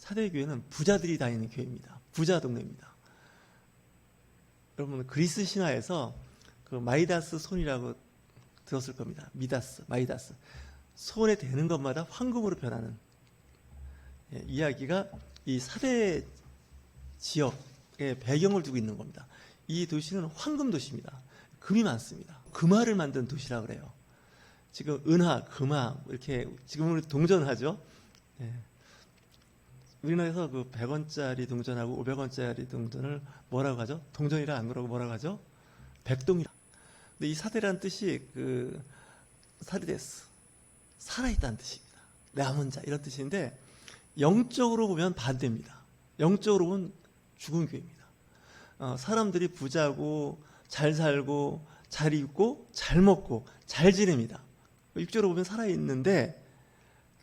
사대교회는 부자들이 다니는 교회입니다. 부자 동네입니다. 여러분 그리스 신화에서 그 마이다스 손이라고 들었을 겁니다. 미다스, 마이다스. 손에 대는 것마다 황금으로 변하는 이야기가 이 사대 지역의 배경을 두고 있는 겁니다. 이 도시는 황금 도시입니다. 금이 많습니다. 금화를 만든 도시라 그래요. 지금 은화, 금화 이렇게 지금 우리 동전하죠. 우리나라에서 그 100원짜리 동전하고 500원짜리 동전을 뭐라고 하죠? 동전이라 안 그러고 뭐라고 하죠? 백동이라. 근데 이 사대라는 뜻이 그 사리데스, 살아있다는 뜻입니다. 남은 자 이런 뜻인데 영적으로 보면 반대입니다. 영적으로 보면 죽은 교회입니다. 사람들이 부자고 잘 살고 잘 입고 잘 먹고 잘 지냅니다. 육적으로 보면 살아있는데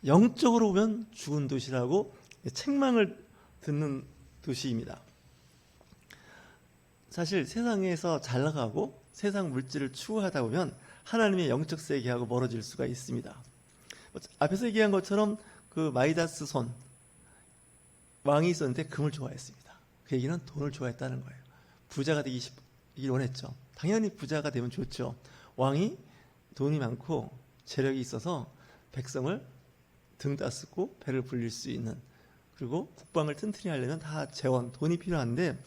영적으로 보면 죽은 도시라고 책망을 듣는 도시입니다. 사실 세상에서 잘 나가고 세상 물질을 추구하다 보면 하나님의 영적 세계하고 멀어질 수가 있습니다. 앞에서 얘기한 것처럼 그 마이다스 손 왕이 있었는데 금을 좋아했습니다. 그 얘기는 돈을 좋아했다는 거예요. 부자가 되길 원했죠. 당연히 부자가 되면 좋죠. 왕이 돈이 많고 재력이 있어서 백성을 등 따스고 배를 불릴 수 있는, 그리고 국방을 튼튼히 하려면 다 재원, 돈이 필요한데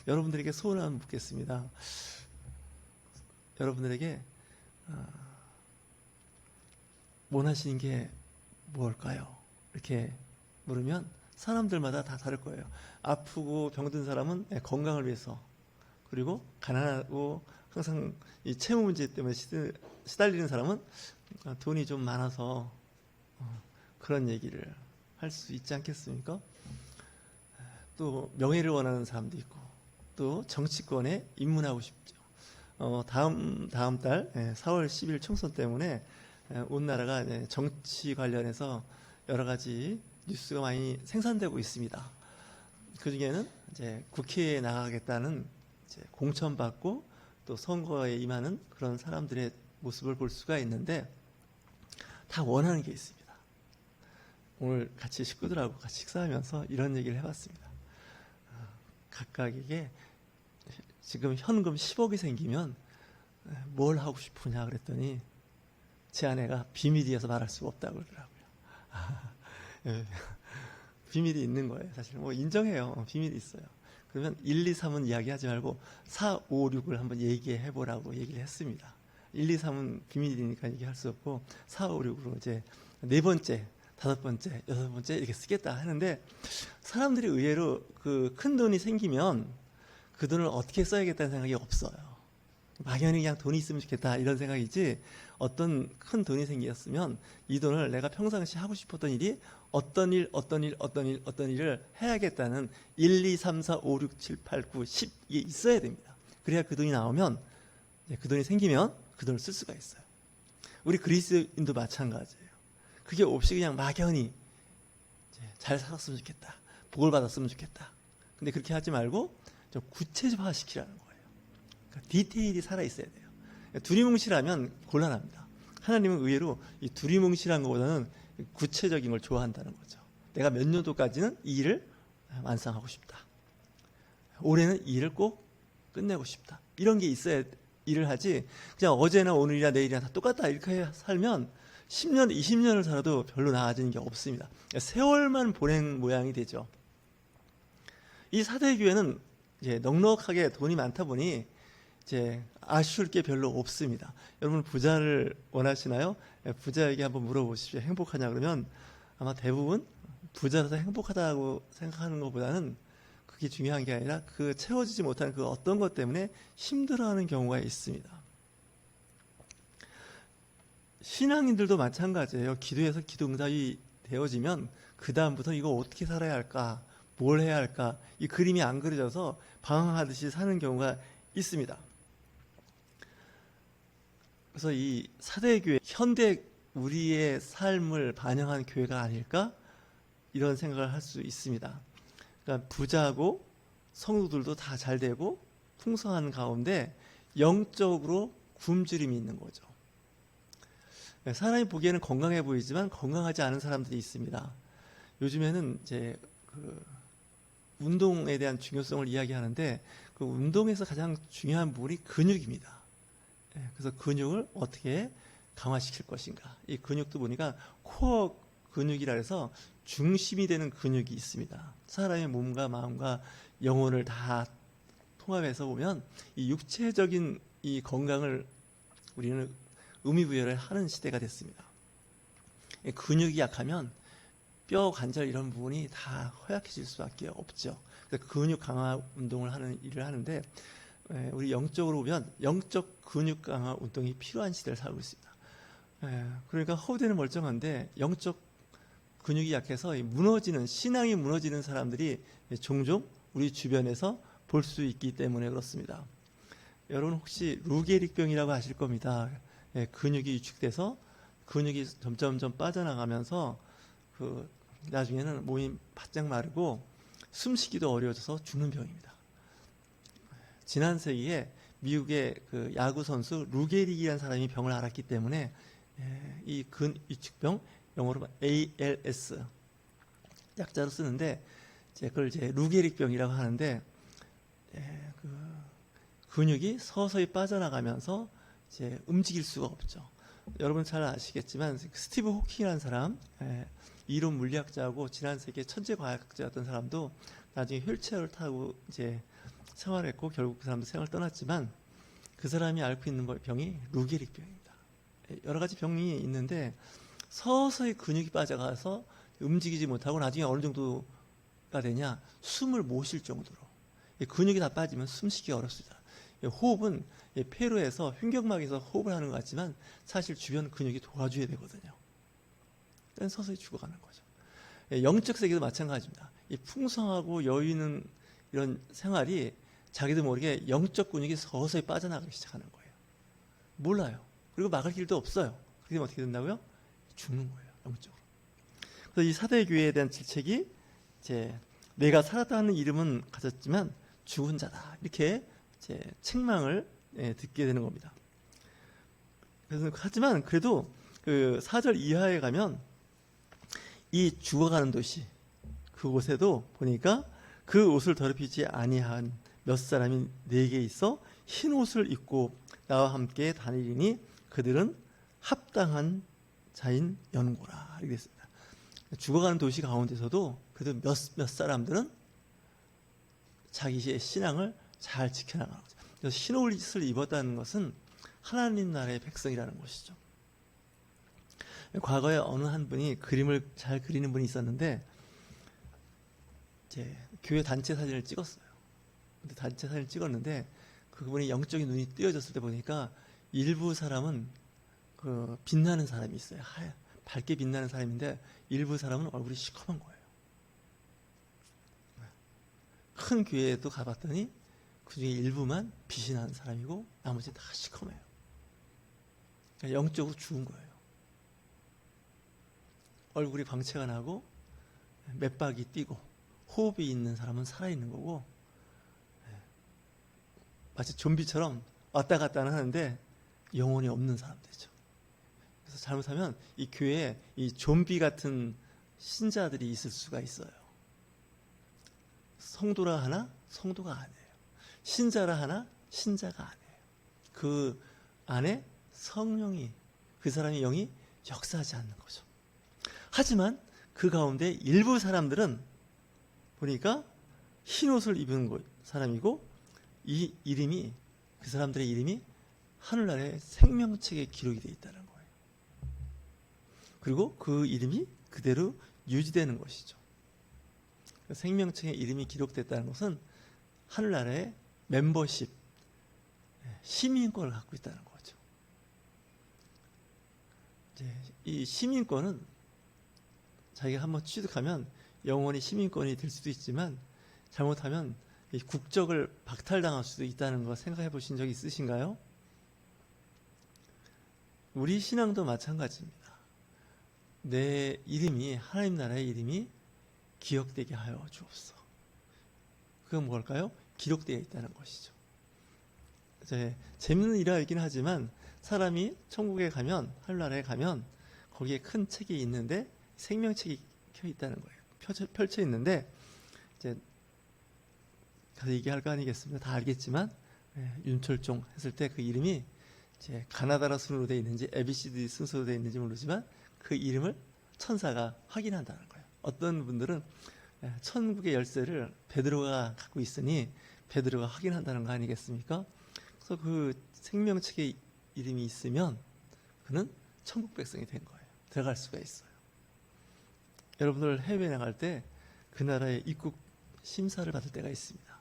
여러분들에게 소원을 한번 묻겠습니다. 여러분들에게 원하시는 게 뭘까요? 이렇게 물으면 사람들마다 다 다를 거예요. 아프고 병든 사람은 건강을 위해서, 그리고 가난하고 항상 이 채무 문제 때문에 시달리는 사람은 돈이 좀 많아서 그런 얘기를 할 수 있지 않겠습니까? 또 명예를 원하는 사람도 있고, 또 정치권에 입문하고 싶죠. 다음 달 4월 10일 총선 때문에 온 나라가 정치 관련해서 여러 가지 뉴스가 많이 생산되고 있습니다. 그 중에는 이제 국회에 나가겠다는 이제 공천받고 또 선거에 임하는 그런 사람들의 모습을 볼 수가 있는데 다 원하는 게 있습니다. 오늘 같이 식구들하고 같이 식사하면서 이런 얘기를 해봤습니다. 각각에게 지금 현금 10억이 생기면 뭘 하고 싶으냐 그랬더니 제 아내가 비밀이어서 말할 수가 없다고 그러더라고요. 비밀이 있는 거예요. 사실 뭐 인정해요. 비밀이 있어요. 그러면 1, 2, 3은 이야기하지 말고 4, 5, 6을 한번 얘기해 보라고 얘기를 했습니다. 1, 2, 3은 비밀이니까 얘기할 수 없고 4, 5, 6으로 이제 네 번째, 다섯 번째, 여섯 번째 이렇게 쓰겠다 하는데 사람들이 의외로 그 큰 돈이 생기면 그 돈을 어떻게 써야겠다는 생각이 없어요. 막연히 그냥 돈이 있으면 좋겠다 이런 생각이지, 어떤 큰 돈이 생겼으면 이 돈을 내가 평상시 하고 싶었던 일이 어떤 일을 해야겠다는 1, 2, 3, 4, 5, 6, 7, 8, 9, 10 이게 있어야 됩니다. 그래야 그 돈이 나오면, 그 돈이 생기면 그 돈을 쓸 수가 있어요. 우리 그리스인도 마찬가지예요. 그게 없이 그냥 막연히 잘 살았으면 좋겠다, 복을 받았으면 좋겠다. 근데 그렇게 하지 말고 좀 구체적화 시키라는 거예요. 그러니까 디테일이 살아있어야 돼요. 두리뭉실하면 곤란합니다. 하나님은 의외로 이 두리뭉실한 것보다는 구체적인 걸 좋아한다는 거죠. 내가 몇 년도까지는 이 일을 완성하고 싶다. 올해는 이 일을 꼭 끝내고 싶다. 이런 게 있어야 일을 하지, 그냥 어제나 오늘이나 내일이나 다 똑같다 이렇게 살면 10년, 20년을 살아도 별로 나아지는 게 없습니다. 세월만 보낸 모양이 되죠. 이 사대교회는 이제 넉넉하게 돈이 많다 보니 이제 아쉬울 게 별로 없습니다. 여러분 부자를 원하시나요? 부자에게 한번 물어보십시오. 행복하냐 그러면 아마 대부분 부자라서 행복하다고 생각하는 것보다는 그게 중요한 게 아니라 그 채워지지 못하는 그 어떤 것 때문에 힘들어하는 경우가 있습니다. 신앙인들도 마찬가지예요. 기도해서 기도 응답이 되어지면 그 다음부터 이거 어떻게 살아야 할까, 뭘 해야 할까, 이 그림이 안 그려져서 방황하듯이 사는 경우가 있습니다. 그래서 이 사대교회, 현대 우리의 삶을 반영한 교회가 아닐까 이런 생각을 할 수 있습니다. 그러니까 부자고 성도들도 다 잘 되고 풍성한 가운데 영적으로 굶주림이 있는 거죠. 사람이 보기에는 건강해 보이지만 건강하지 않은 사람들이 있습니다. 요즘에는 이제 그 운동에 대한 중요성을 이야기하는데 그 운동에서 가장 중요한 부분이 근육입니다. 그래서 근육을 어떻게 강화시킬 것인가. 이 근육도 보니까 코어 근육이라 해서 중심이 되는 근육이 있습니다. 사람의 몸과 마음과 영혼을 다 통합해서 보면 이 육체적인 이 건강을 우리는 의미부여를 하는 시대가 됐습니다. 근육이 약하면 뼈, 관절 이런 부분이 다 허약해질 수밖에 없죠. 그래서 근육 강화 운동을 하는 일을 하는데 우리 영적으로 보면 영적 근육 강화 운동이 필요한 시대를 살고 있습니다. 그러니까 허우대는 멀쩡한데 영적 근육이 약해서 무너지는 신앙이 무너지는 사람들이 종종 우리 주변에서 볼 수 있기 때문에 그렇습니다. 여러분 혹시 루게릭병이라고 아실 겁니다. 근육이 위축돼서 근육이 점점 빠져나가면서 그 나중에는 몸이 바짝 마르고 숨쉬기도 어려워져서 죽는 병입니다. 지난 세기에 미국의 그 야구 선수 루게릭이라는 사람이 병을 앓았기 때문에 이 근위축병 영어로 ALS 약자로 쓰는데 그걸 이제 루게릭병이라고 하는데 그 근육이 서서히 빠져나가면서 이제 움직일 수가 없죠. 여러분 잘 아시겠지만 스티브 호킹이라는 사람 이론 물리학자하고 지난 세기에 천재 과학자였던 사람도 나중에 휠체어를 타고 이제 생활했고 결국 그 사람도 생활을 떠났지만 그 사람이 앓고 있는 병이 루게릭병입니다. 여러 가지 병이 있는데 서서히 근육이 빠져가서 움직이지 못하고 나중에 어느 정도가 되냐 숨을 못 쉴 정도로 근육이 다 빠지면 숨쉬기 어렵습니다. 호흡은 폐로에서 횡격막에서 호흡을 하는 것 같지만 사실 주변 근육이 도와줘야 되거든요. 그러니까 서서히 죽어가는 거죠. 영적 세계도 마찬가지입니다. 이 풍성하고 여유 있는 이런 생활이 자기도 모르게 영적 근육이 서서히 빠져나가기 시작하는 거예요. 몰라요. 그리고 막을 길도 없어요. 그렇게 되면 어떻게 된다고요? 죽는 거예요. 영적으로. 그래서 이 사대교회에 대한 질책이 이제 내가 살았다는 이름은 가졌지만 죽은 자다. 이렇게 이제 책망을 듣게 되는 겁니다. 그래서 하지만 그래도 그 4절 이하에 가면 이 죽어가는 도시 그곳에도 보니까 그 옷을 더럽히지 아니한 몇 사람이 내게 있어 흰 옷을 입고 나와 함께 다니리니 그들은 합당한 자인 연고라 이렇게 됐습니다. 죽어가는 도시 가운데서도 그래도 몇 사람들은 자기의 신앙을 잘 지켜나가는 거죠. 그래서 흰 옷을 입었다는 것은 하나님 나라의 백성이라는 것이죠. 과거에 어느 한 분이 그림을 잘 그리는 분이 있었는데 이제 교회 단체 사진을 찍었어요. 근데 단체 사진을 찍었는데 그분이 영적인 눈이 뜨여졌을 때 보니까 일부 사람은 그 빛나는 사람이 있어요. 밝게 빛나는 사람인데 일부 사람은 얼굴이 시커먼 거예요. 큰 교회에도 가봤더니 그 중에 일부만 빛이 나는 사람이고 나머지는 다 시커매요. 그러니까 영적으로 죽은 거예요. 얼굴이 광채가 나고 맥박이 뛰고 호흡이 있는 사람은 살아있는 거고 마치 좀비처럼 왔다 갔다 하는데 영혼이 없는 사람들이죠. 그래서 잘못하면 이 교회에 이 좀비 같은 신자들이 있을 수가 있어요. 성도라 하나 성도가 아니에요. 신자라 하나 신자가 아니에요. 그 안에 성령이 그 사람의 영이 역사하지 않는 거죠. 하지만 그 가운데 일부 사람들은 보니까 흰 옷을 입은 사람이고 이 이름이 그 사람들의 이름이 하늘나라의 생명책에 기록이 되어 있다는 거예요. 그리고 그 이름이 그대로 유지되는 것이죠. 생명책에 이름이 기록됐다는 것은 하늘나라의 멤버십, 시민권을 갖고 있다는 거죠. 이 시민권은 자기가 한번 취득하면 영원히 시민권이 될 수도 있지만 잘못하면 이 국적을 박탈당할 수도 있다는 거 생각해 보신 적 있으신가요? 우리 신앙도 마찬가지입니다. 내 이름이 하나님 나라의 이름이 기억되게 하여 주옵소서. 그건 뭘까요? 기록되어 있다는 것이죠. 재밌는 일화이긴 하지만 사람이 천국에 가면 하늘나라에 가면 거기에 큰 책이 있는데 생명책이 켜 있다는 거예요. 펼쳐 있는데 이제 가서 얘기할 거 아니겠습니까? 다 알겠지만 윤철종 했을 때 그 이름이 이제 가나다라 순으로 되어 있는지 ABCD 순서로 되어 있는지 모르지만 그 이름을 천사가 확인한다는 거예요. 어떤 분들은 천국의 열쇠를 베드로가 갖고 있으니 베드로가 확인한다는 거 아니겠습니까? 그래서 그 생명책에 이름이 있으면 그는 천국 백성이 된 거예요. 들어갈 수가 있어요. 여러분들 해외 나갈 때 그 나라의 입국 심사를 받을 때가 있습니다.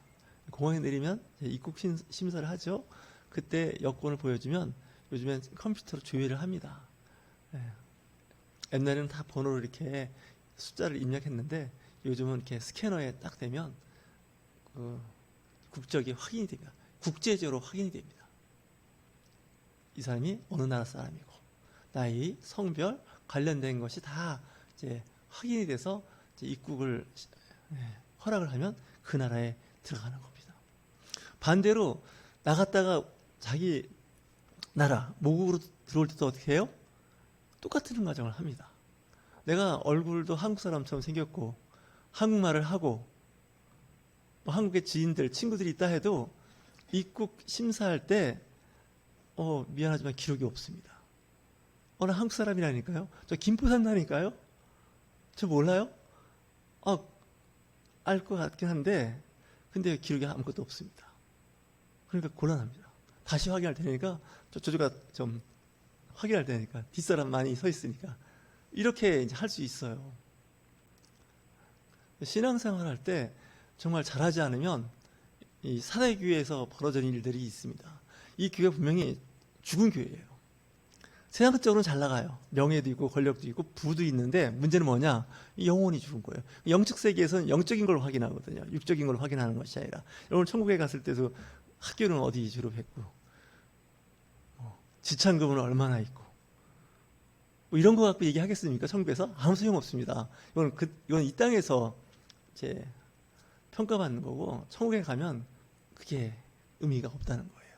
공항에 내리면 입국 심사를 하죠. 그때 여권을 보여주면 요즘엔 컴퓨터로 조회를 합니다. 옛날에는 다 번호를 이렇게 숫자를 입력했는데 요즘은 이렇게 스캐너에 딱 대면 그 국적이 확인이 됩니다. 국제적으로 확인이 됩니다. 이 사람이 어느 나라 사람이고 나이, 성별 관련된 것이 다 이제 확인이 돼서 이제 입국을 허락을 하면 그 나라에 들어가는 겁니다. 반대로 나갔다가 자기 나라 모국으로 들어올 때도 어떻게 해요? 똑같은 과정을 합니다. 내가 얼굴도 한국 사람처럼 생겼고 한국말을 하고 뭐 한국의 지인들, 친구들이 있다 해도 입국 심사할 때 미안하지만 기록이 없습니다. 나 한국 사람이라니까요. 저 김포 산다니까요. 저 몰라요? 알 것 같긴 한데 근데 기록이 아무것도 없습니다. 그러니까 곤란합니다. 다시 확인할 테니까 저조가 좀 확인할 테니까 뒷사람 많이 서 있으니까 이렇게 이제 할 수 있어요. 신앙생활 할 때 정말 잘하지 않으면 이 사대교회에서 벌어지는 일들이 있습니다. 이 교회 분명히 죽은 교회예요. 세상적으로는 잘 나가요. 명예도 있고 권력도 있고 부도 있는데 문제는 뭐냐? 영혼이 죽은 거예요. 영적 세계에서는 영적인 걸 확인하거든요. 육적인 걸 확인하는 것이 아니라. 여러분 천국에 갔을 때도 학교는 어디 졸업했고 지참금은 얼마나 있고 뭐 이런 거 갖고 얘기하겠습니까? 천국에서? 아무 소용없습니다. 이건 이 땅에서 이제 평가받는 거고 천국에 가면 그게 의미가 없다는 거예요.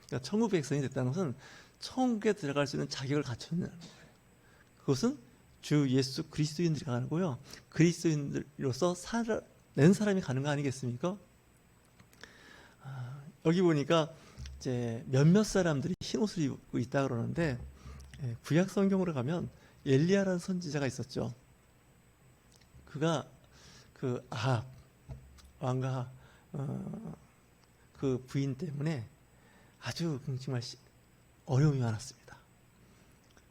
그러니까 천국 백성이 됐다는 것은 천국에 들어갈 수 있는 자격을 갖췄다는 거예요. 그것은 주 예수 그리스도인들이 가는 거고요. 그리스도인으로서 낸 사람이 가는 거 아니겠습니까? 여기 보니까 이제 몇몇 사람들이 흰 옷을 입고 있다 그러는데 구약 성경으로 가면 엘리야라는 선지자가 있었죠. 그가 그 아합 왕과 그 부인 때문에 아주 정말 어려움이 많았습니다.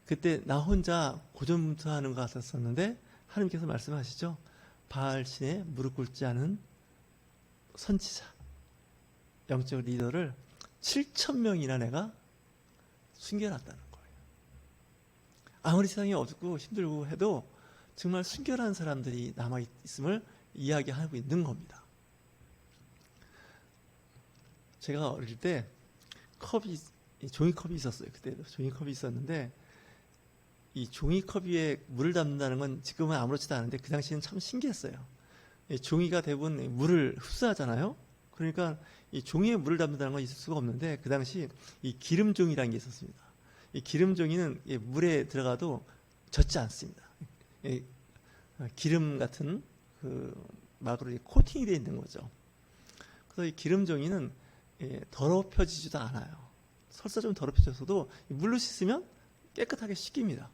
그때 나 혼자 고전분투하는 것 같았었는데 하나님께서 말씀하시죠. 바알 신에 무릎 꿇지 않은 선지자, 영적 리더를 7,000명이나 내가 숨겨놨다는 거예요. 아무리 세상이 어둡고 힘들고 해도 정말 순결한 사람들이 남아있음을 이야기하고 있는 겁니다. 제가 어릴 때 종이컵이 있었어요. 그때도 종이컵이 있었는데 이 종이컵 위에 물을 담는다는 건 지금은 아무렇지도 않은데 그 당시에는 참 신기했어요. 종이가 대부분 물을 흡수하잖아요. 그러니까 이 종이에 물을 담는다는 건 있을 수가 없는데 그 당시 이 기름종이라는 게 있었습니다. 이 기름종이는 물에 들어가도 젖지 않습니다. 기름 같은 그 막으로 코팅이 되어 있는 거죠. 그래서 이 기름종이는 더럽혀지지도 않아요. 설사 좀 더럽혀져서도 물로 씻으면 깨끗하게 씻깁니다.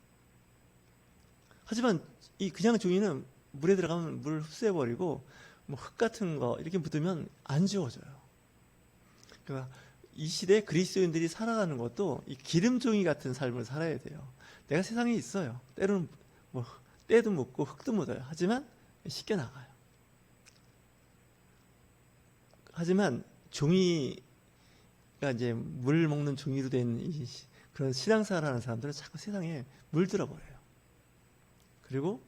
하지만 이 그냥 종이는 물에 들어가면 물을 흡수해버리고 뭐 흙 같은 거 이렇게 묻으면 안 지워져요. 그러니까 이 시대 그리스도인들이 살아가는 것도 이 기름종이 같은 삶을 살아야 돼요. 내가 세상에 있어요. 때로는 뭐 때도 묻고 흙도 묻어요. 하지만 씻겨 나가요. 하지만 종이가 이제 물 먹는 종이로 된 그런 신앙생활하는 사람들은 자꾸 세상에 물들어 버려요. 그리고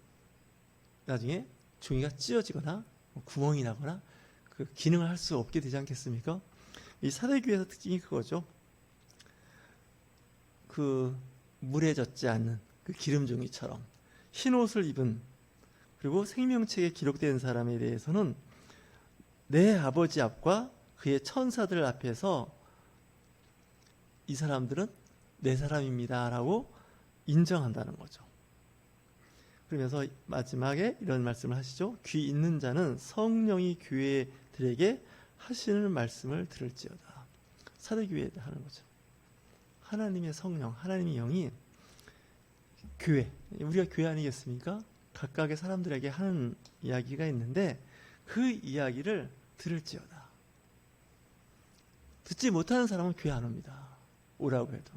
나중에 종이가 찢어지거나 구멍이 나거나 그 기능을 할 수 없게 되지 않겠습니까? 이 사대교회에서 특징이 그거죠. 그 물에 젖지 않는 그 기름종이처럼 흰 옷을 입은 그리고 생명책에 기록된 사람에 대해서는 내 아버지 앞과 그의 천사들 앞에서 이 사람들은 내 사람입니다 라고 인정한다는 거죠. 그러면서 마지막에 이런 말씀을 하시죠. 귀 있는 자는 성령이 교회들에게 하시는 말씀을 들을지어다. 사대교회에 하는 거죠. 하나님의 성령, 하나님의 영이 교회, 우리가 교회 아니겠습니까? 각각의 사람들에게 하는 이야기가 있는데 그 이야기를 들을지어다. 듣지 못하는 사람은 교회 안 옵니다. 오라고 해도.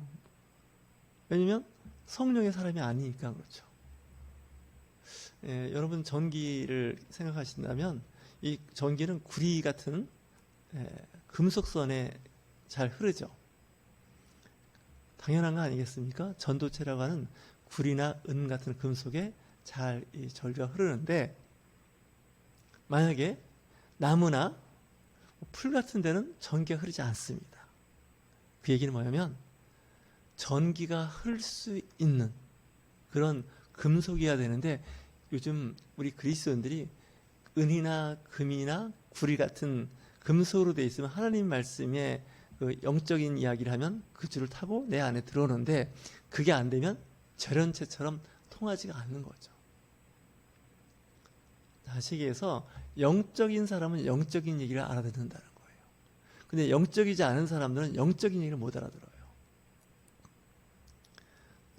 왜냐면 성령의 사람이 아니니까 그렇죠. 여러분 전기를 생각하신다면 이 전기는 구리 같은 금속선에 잘 흐르죠. 당연한 거 아니겠습니까? 전도체라고 하는 구리나 은 같은 금속에 잘 이 전류가 흐르는데 만약에 나무나 풀 같은 데는 전기가 흐르지 않습니다. 그 얘기는 뭐냐면 전기가 흐를 수 있는 그런 금속이어야 되는데 요즘 우리 그리스도인들이 은이나 금이나 구리 같은 금속으로 되어 있으면 하나님 말씀에 그 영적인 이야기를 하면 그 줄을 타고 내 안에 들어오는데 그게 안 되면 절연체처럼 통하지가 않는 거죠. 다시 얘기해서 영적인 사람은 영적인 얘기를 알아듣는다는 거예요. 근데 영적이지 않은 사람들은 영적인 얘기를 못 알아들어요.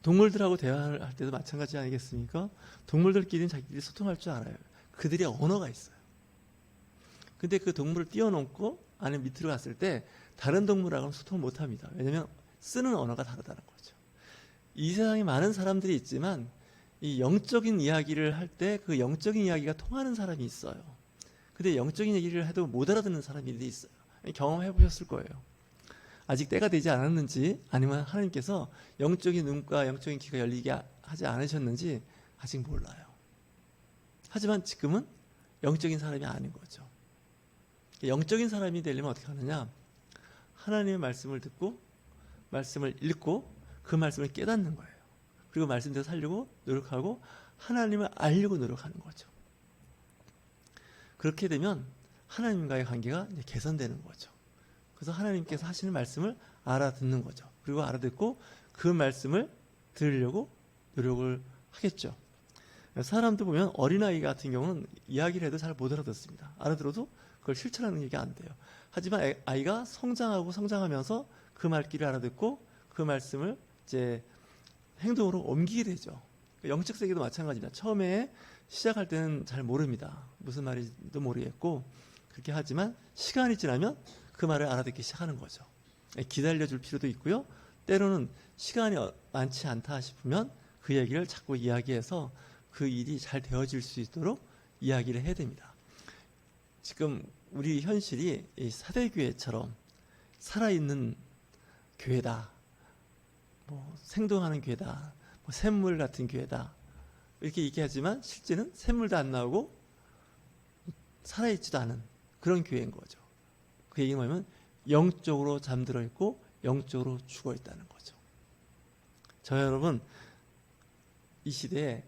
동물들하고 대화를 할 때도 마찬가지 아니겠습니까? 동물들끼리는 자기들이 소통할 줄 알아요. 그들의 언어가 있어요. 근데 그 동물을 띄워놓고 안에 밑으로 갔을 때 다른 동물하고는 소통을 못합니다. 왜냐하면 쓰는 언어가 다르다는 거죠. 이 세상에 많은 사람들이 있지만 이 영적인 이야기를 할 때 그 영적인 이야기가 통하는 사람이 있어요. 근데 영적인 얘기를 해도 못 알아듣는 사람들이 있어요. 경험해 보셨을 거예요. 아직 때가 되지 않았는지 아니면 하나님께서 영적인 눈과 영적인 귀가 열리게 하지 않으셨는지 아직 몰라요. 하지만 지금은 영적인 사람이 아닌 거죠. 영적인 사람이 되려면 어떻게 하느냐? 하나님의 말씀을 듣고 말씀을 읽고 그 말씀을 깨닫는 거예요. 그리고 말씀대로 살려고 노력하고 하나님을 알려고 노력하는 거죠. 그렇게 되면 하나님과의 관계가 이제 개선되는 거죠. 그래서 하나님께서 하시는 말씀을 알아듣는 거죠. 그리고 알아듣고 그 말씀을 들으려고 노력을 하겠죠. 사람도 보면 어린아이 같은 경우는 이야기를 해도 잘 못 알아듣습니다. 알아들어도 그걸 실천하는 얘기가 안 돼요. 하지만 아이가 성장하고 성장하면서 그 말귀를 알아듣고 그 말씀을 이제 행동으로 옮기게 되죠. 영적 세계도 마찬가지입니다. 처음에 시작할 때는 잘 모릅니다. 무슨 말인지도 모르겠고 그렇게 하지만 시간이 지나면 그 말을 알아듣기 시작하는 거죠. 기다려줄 필요도 있고요. 때로는 시간이 많지 않다 싶으면 그 얘기를 자꾸 이야기해서 그 일이 잘 되어질 수 있도록 이야기를 해야 됩니다. 지금 우리 현실이 이 사대교회처럼 살아있는 교회다, 뭐 생동하는 교회다, 뭐 샘물 같은 교회다 이렇게 얘기하지만 실제는 샘물도 안 나오고 살아있지도 않은 그런 교회인 거죠. 그 얘기는 뭐냐면 영적으로 잠들어 있고 영적으로 죽어 있다는 거죠. 저 여러분 이 시대에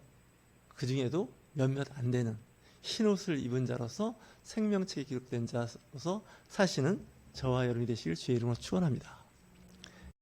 그 중에도 몇몇 안 되는 흰옷을 입은 자로서 생명책에 기록된 자로서 사시는 저와 여러분이 되시길 주의 이름으로 축원합니다.